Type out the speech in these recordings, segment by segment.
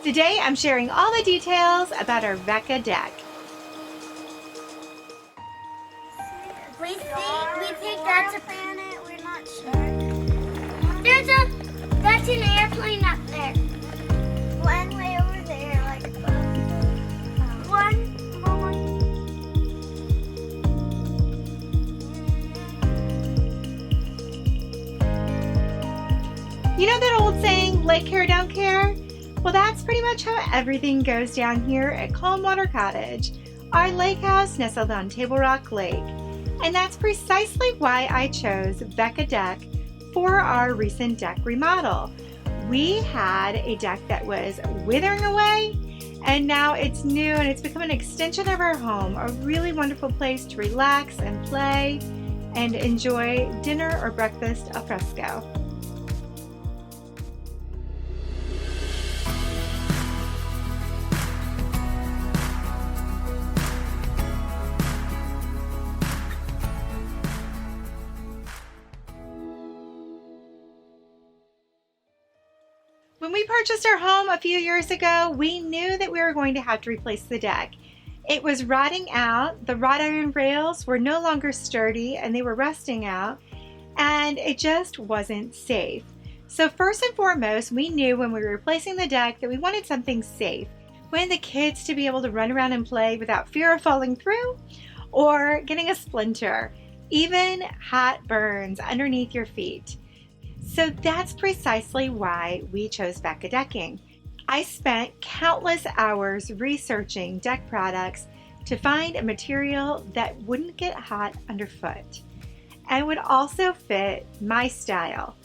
Today I'm sharing all the details about our VEKAdeck. We think that's a planet. We're not sure. That's an airplane up there. One way over there, like above. One. You know that old saying, lake care, don't care? Well, that's pretty much how everything goes down here at Calm Water Cottage, our lake house nestled on Table Rock Lake. And that's precisely why I chose VEKAdeck for our recent deck remodel. We had a deck that was withering away, and now it's new and it's become an extension of our home, a really wonderful place to relax and play and enjoy dinner or breakfast al fresco. When we purchased our home a few years ago, we knew that we were going to have to replace the deck. It was rotting out, the wrought iron rails were no longer sturdy and they were rusting out, and it just wasn't safe. So first and foremost, we knew when we were replacing the deck that we wanted something safe. We wanted the kids to be able to run around and play without fear of falling through or getting a splinter, even hot burns underneath your feet. So that's precisely why we chose VEKAdecking. I spent countless hours researching deck products to find a material that wouldn't get hot underfoot and would also fit my style.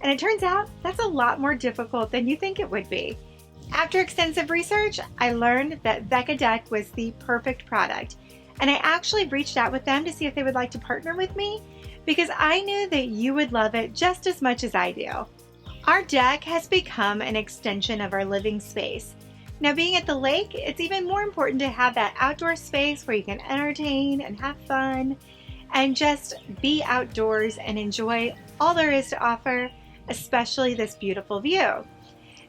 And it turns out that's a lot more difficult than you think it would be. After extensive research, I learned that VEKAdeck was the perfect product, and I actually reached out with them to see if they would like to partner with me, because I knew that you would love it just as much as I do. Our deck has become an extension of our living space. Now, being at the lake, it's even more important to have that outdoor space where you can entertain and have fun and just be outdoors and enjoy all there is to offer, especially this beautiful view.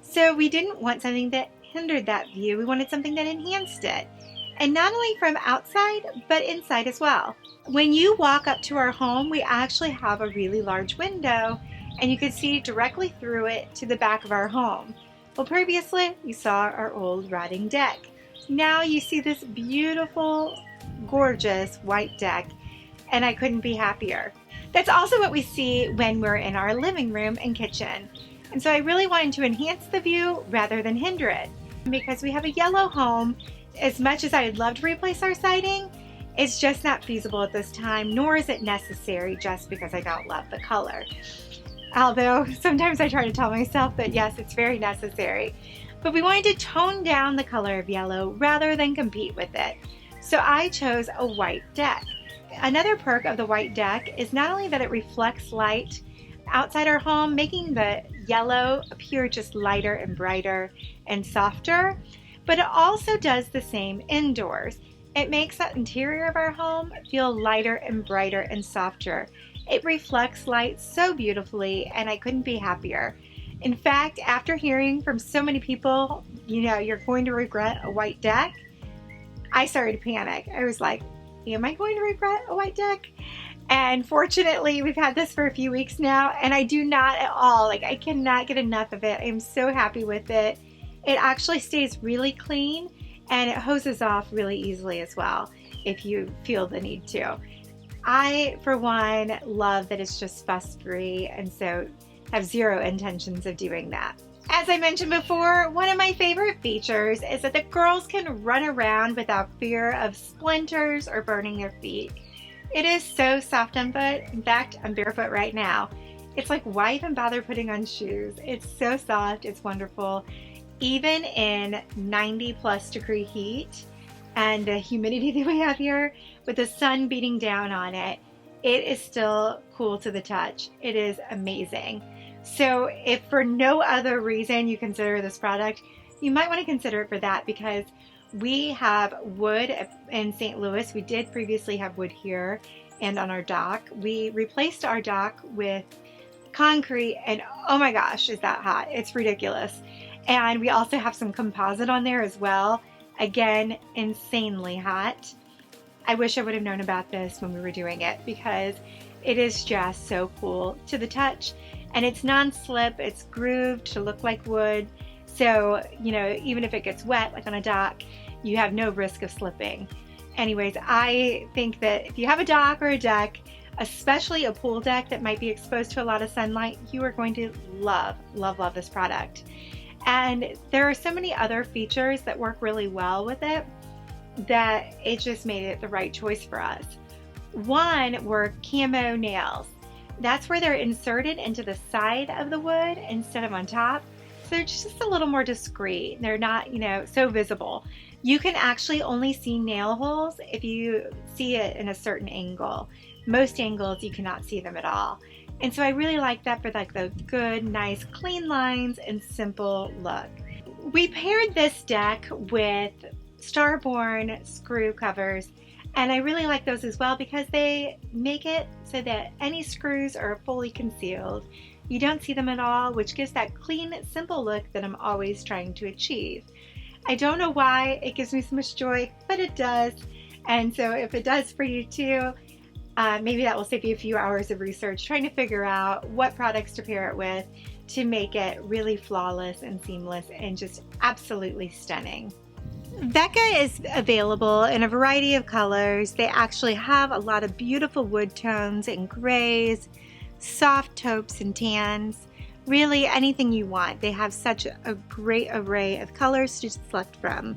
So we didn't want something that hindered that view. We wanted something that enhanced it. And not only from outside, but inside as well. When you walk up to our home, we actually have a really large window, and you can see directly through it to the back of our home. Well, previously, you saw our old rotting deck. Now you see this beautiful, gorgeous white deck, and I couldn't be happier. That's also what we see when we're in our living room and kitchen. And so I really wanted to enhance the view rather than hinder it. Because we have a yellow home, as much as I'd love to replace our siding, it's just not feasible at this time, nor is it necessary just because I don't love the color. Although sometimes I try to tell myself that yes, it's very necessary. But we wanted to tone down the color of yellow rather than compete with it. So I chose a white deck. Another perk of the white deck is not only that it reflects light outside our home, making the yellow appear just lighter and brighter and softer, but it also does the same indoors. It makes the interior of our home feel lighter and brighter and softer. It reflects light so beautifully, and I couldn't be happier. In fact, after hearing from so many people, you're going to regret a white deck, I started to panic. I was like, am I going to regret a white deck? And fortunately, we've had this for a few weeks now, and I do not at all. I cannot get enough of it. I'm so happy with it. It actually stays really clean, and it hoses off really easily as well if you feel the need to. I, for one, love that it's just fuss-free, and so have zero intentions of doing that. As I mentioned before, one of my favorite features is that the girls can run around without fear of splinters or burning their feet. It is so soft on foot. In fact, I'm barefoot right now. It's like, why even bother putting on shoes? It's so soft, it's wonderful. Even in 90+ degree heat and the humidity that we have here, with the sun beating down on it, it is still cool to the touch. It is amazing. So if for no other reason you consider this product, you might want to consider it for that, because we have wood in St. Louis. We did previously have wood here and on our dock. We replaced our dock with concrete, and oh my gosh, is that hot. It's ridiculous. And we also have some composite on there as well. Again, insanely hot. I wish I would have known about this when we were doing it because it is just so cool to the touch. And it's non-slip, it's grooved to look like wood. So, you know, even if it gets wet, like on a dock, you have no risk of slipping. Anyways, I think that if you have a dock or a deck, especially a pool deck that might be exposed to a lot of sunlight, you are going to love, love, love this product. And there are so many other features that work really well with it that it just made it the right choice for us. One were camo nails. That's where they're inserted into the side of the wood instead of on top. So they're just a little more discreet. They're not, you know, so visible. You can actually only see nail holes if you see it in a certain angle. Most angles you cannot see them at all. And so I really like that for like the good, nice, clean lines and simple look. We paired this deck with Starborn screw covers, and I really like those as well because they make it so that any screws are fully concealed. You don't see them at all, which gives that clean, simple look that I'm always trying to achieve. I don't know why it gives me so much joy, but it does. And so if it does for you too, maybe that will save you a few hours of research trying to figure out what products to pair it with to make it really flawless and seamless and just absolutely stunning. VEKA is available in a variety of colors. They actually have a lot of beautiful wood tones and grays, soft taupes and tans, really anything you want. They have such a great array of colors to select from.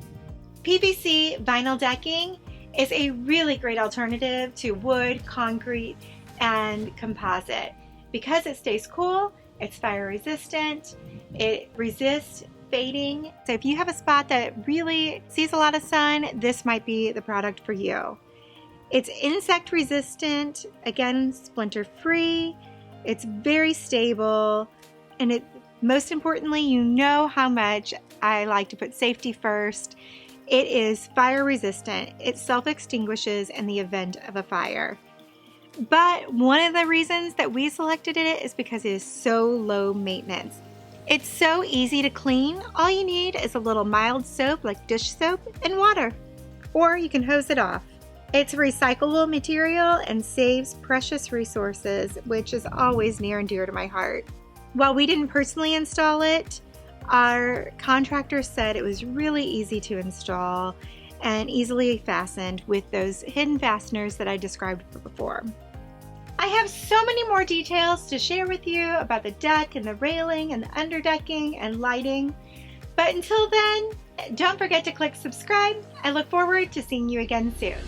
PVC vinyl decking is a really great alternative to wood, concrete, and composite. Because it stays cool, it's fire resistant, it resists fading. So if you have a spot that really sees a lot of sun, this might be the product for you. It's insect resistant, again, splinter free, it's very stable, and it, most importantly, you know how much I like to put safety first. It is fire resistant. It self-extinguishes in the event of a fire. But one of the reasons that we selected it is because it is so low maintenance. It's so easy to clean. All you need is a little mild soap like dish soap and water, or you can hose it off. It's a recyclable material and saves precious resources, which is always near and dear to my heart. While we didn't personally install it, our contractor said it was really easy to install and easily fastened with those hidden fasteners that I described before. I have so many more details to share with you about the deck and the railing and the underdecking and lighting. But until then, don't forget to click subscribe. I look forward to seeing you again soon.